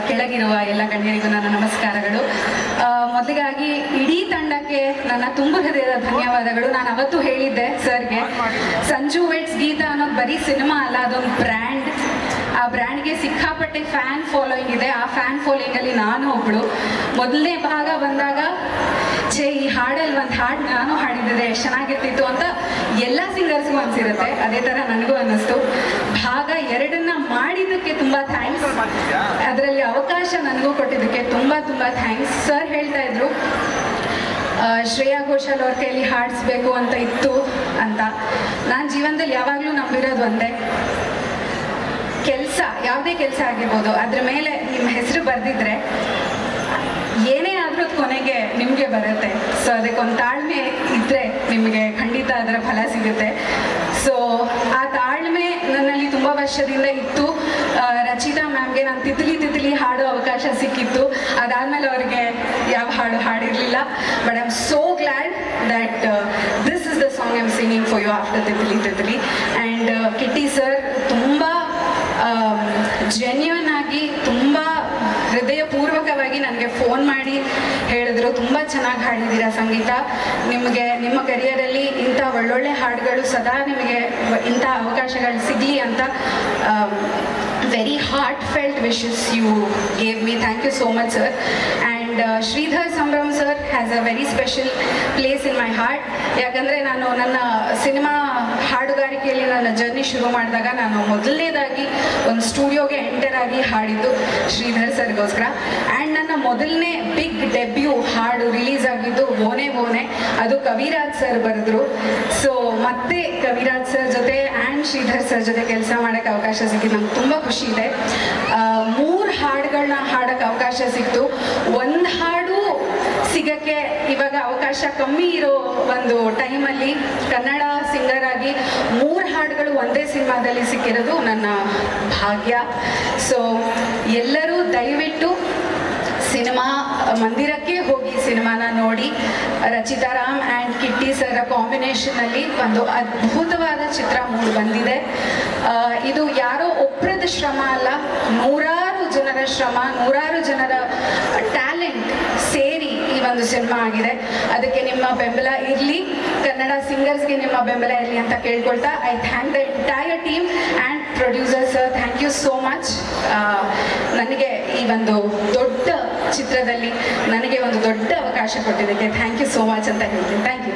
ಕೆಳಗಿರುವ ಎಲ್ಲ ಗಣ್ಯರಿಗೂ ನನ್ನ ನಮಸ್ಕಾರಗಳು. ಮೊದಲಿಗಾಗಿ ಇಡೀ ತಂಡಕ್ಕೆ ನನ್ನ ತುಂಬ ಹೃದಯದ ಧನ್ಯವಾದಗಳು. ನಾನು ಅವತ್ತು ಹೇಳಿದ್ದೆ ಸರ್ಗೆ, ಸಂಜು ವೆಟ್ಸ್ ಗೀತಾ ಅನ್ನೋದು ಬರೀ ಸಿನಿಮಾ ಅಲ್ಲ, ಅದೊಂದು ಬ್ರ್ಯಾಂಡ್. ಆ ಬ್ರ್ಯಾಂಡ್ಗೆ ಸಿಕ್ಕಾಪಟ್ಟೆ ಫ್ಯಾನ್ ಫಾಲೋಯಿಂಗ್ ಇದೆ. ಆ ಫ್ಯಾನ್ ಫಾಲೋಯಿಂಗಲ್ಲಿ ನಾನು ಒಬ್ಬಳು. ಮೊದಲನೇ ಭಾಗ ಬಂದಾಗ ಈ ಹಾಡಲ್ಲಿ ಒಂದು ಹಾಡು ನಾನು ಹಾಡಿದ್ದೆ ಎಷ್ಟು ಚೆನ್ನಾಗಿರ್ತಿತ್ತು ಅಂತ ಎಲ್ಲ ಸಿಂಗರ್ಸ್ಗೂ ಅನಿಸಿರುತ್ತೆ. ಅದೇ ಥರ ನನಗೂ ಅನ್ನಿಸ್ತು. ಭಾಗ 2 ಮಾಡಿದ್ದಕ್ಕೆ ತುಂಬ ಥ್ಯಾಂಕ್ಸ್. ಅದರಲ್ಲಿ ಅವಕಾಶ ನನಗೂ ಕೊಟ್ಟಿದ್ದಕ್ಕೆ ತುಂಬ ಥ್ಯಾಂಕ್ಸ್. ಸರ್ ಹೇಳ್ತಾ ಇದ್ರು ಶ್ರೇಯಾ ಘೋಷಾಲ್ ಅವ್ರ ಕೈಯಲ್ಲಿ ಹಾಡಿಸ್ಬೇಕು ಅಂತ ಇತ್ತು ಅಂತ. ನಾನು ಜೀವನದಲ್ಲಿ ಯಾವಾಗಲೂ ನಂಬಿರೋದು ಒಂದೇ, ಕೆಲಸ ಯಾವುದೇ ಕೆಲಸ ಆಗಿರ್ಬೋದು, ಅದ್ರ ಮೇಲೆ ನಿಮ್ಮ ಹೆಸರು ಬರೆದಿದ್ರೆ ಏನೇ ಆದರೂ ಕೊನೆಗೆ ನಿಮಗೆ ಬರುತ್ತೆ. ಸೊ ಅದಕ್ಕೊಂದು ತಾಳ್ಮೆ ಇದ್ದರೆ ನಿಮಗೆ ಖಂಡಿತ ಅದರ ಫಲ ಸಿಗುತ್ತೆ. ಸೊ ಆ ತಾಳ್ಮೆ ನನ್ನಲ್ಲಿ ತುಂಬ ವರ್ಷದಿಂದ ಇತ್ತು. ರಚಿತಾ ಮ್ಯಾಮ್ಗೆ ನಾನು ತಿತ್ಲಿ ಹಾಡೋ ಅವಕಾಶ ಸಿಕ್ಕಿತ್ತು. ಅದಾದಮೇಲೆ ಅವ್ರಿಗೆ ಯಾವ ಹಾಡು ಹಾಡಿರಲಿಲ್ಲ. But I am so glad that this is the song I am singing for you after Titli. And Kitty sir ತುಂಬ ಜೆನ್ಯೂನ್ ಆಗಿ, ತುಂಬ ಹೃದಯಪೂರ್ವಕವಾಗಿ ನನಗೆ ಫೋನ್ ಮಾಡಿ ಹೇಳಿದ್ರು, ತುಂಬ ಚೆನ್ನಾಗಿ ಹಾಡಿದ್ದೀರಾ ಸಂಗೀತ, ನಿಮಗೆ ನಿಮ್ಮ ಕರಿಯರಲ್ಲಿ ಇಂಥ ಒಳ್ಳೊಳ್ಳೆ ಹಾಡುಗಳು ಸದಾ ನಿಮಗೆ ಇಂಥ ಅವಕಾಶಗಳು ಸಿಗಲಿ ಅಂತ very heartfelt wishes you gave me. Thank you so much sir. And Sridhar Sambhram sir has a very special place in my heart. ಯಾಕಂದರೆ ನಾನು ನನ್ನ ಸಿನಿಮಾ ಹಾಡುಗಾರಿಕೆಯಲ್ಲಿ ನನ್ನ ಜರ್ನಿ ಶುರು ಮಾಡಿದಾಗ ನಾನು ಮೊದಲನೇದಾಗಿ ಒಂದು ಸ್ಟುಡಿಯೋಗೆ ಎಂಟರ್ ಆಗಿ ಹಾಡಿದ್ದು ಶ್ರೀಧರ್ ಸರ್ಗೋಸ್ಕರ. ಆ್ಯಂಡ್ ನನ್ನ ಮೊದಲನೇ ಬಿಗ್ ಡೆಬ್ಯೂ ಹಾಡು ರಿಲೀಸ್ ಆಗಿದ್ದು ಬೋನೆ ಬೋನೆ, ಅದು ಕವಿರಾಜ್ ಸರ್ ಬರೆದ್ರು. ಸೊ ಮತ್ತೆ ಕವಿರಾಜ್ ಸರ್ ಜೊತೆ ಆ್ಯಂಡ್ ಶ್ರೀಧರ್ ಸರ್ ಜೊತೆ ಕೆಲಸ ಮಾಡೋಕ್ಕೆ ಅವಕಾಶ ಸಿಕ್ಕಿದ್ದು ನಂಗೆ ತುಂಬ ಖುಷಿ ಇದೆ. 3 ಹಾಡುಗಳನ್ನ ಹಾಡೋಕ್ಕೆ ಅವಕಾಶ ಸಿಕ್ತು. ಒಂದು ಹಾಡು ಸಿಗೋಕ್ಕೆ ಇವಾಗ ಅವಕಾಶ ಕಮ್ಮಿ ಇರೋ ಒಂದು ಟೈಮಲ್ಲಿ ಕನ್ನಡ ಸಿಂಗರ್ ಆಗಿ 3 ಹಾಡುಗಳು ಒಂದೇ ಸಿನಿಮಾದಲ್ಲಿ ಸಿಕ್ಕಿರೋದು ನನ್ನ ಭಾಗ್ಯ. ಸೊ ಎಲ್ಲರೂ ದಯವಿಟ್ಟು ಸಿನಿಮಾ ಮಂದಿರಕ್ಕೆ ಹೋಗಿ ಸಿನಿಮಾನ ನೋಡಿ. ರಚಿತಾ ರಾಮ್ ಆ್ಯಂಡ್ ಕಿಟ್ಟಿ ಸರ್ ಕಾಂಬಿನೇಷನಲ್ಲಿ ಒಂದು ಅದ್ಭುತವಾದ ಚಿತ್ರ ಮೂಡಿ ಬಂದಿದೆ. ಇದು ಯಾರೋ ಒಬ್ಬರದ ಶ್ರಮ ಅಲ್ಲ, ನೂರಾರು ಜನರ ಶ್ರಮ, ನೂರಾರು ಜನರ ಟ್ಯಾಲೆಂಟ್ ಸೇರಿ ಈ ಒಂದು ಸಿನಿಮಾ ಆಗಿದೆ. ಅದಕ್ಕೆ ನಿಮ್ಮ ಬೆಂಬಲ ಇರಲಿ, ಕನ್ನಡ ಸಿಂಗರ್ಸ್ಗೆ ನಿಮ್ಮ ಬೆಂಬಲ ಇರಲಿ ಅಂತ ಕೇಳ್ಕೊಳ್ತಾ I thank the entire team and producer sir. Thank you so much. ನನಗೆ ಈ ಒಂದು ದೊಡ್ಡ ಚಿತ್ರದಲ್ಲಿ ನನಗೆ ಒಂದು ದೊಡ್ಡ ಅವಕಾಶ ಕೊಟ್ಟಿದ್ದಕ್ಕೆ ಥ್ಯಾಂಕ್ ಯು ಸೋ ಮಚ್ ಅಂತ ಹೇಳ್ತೀನಿ. Thank you.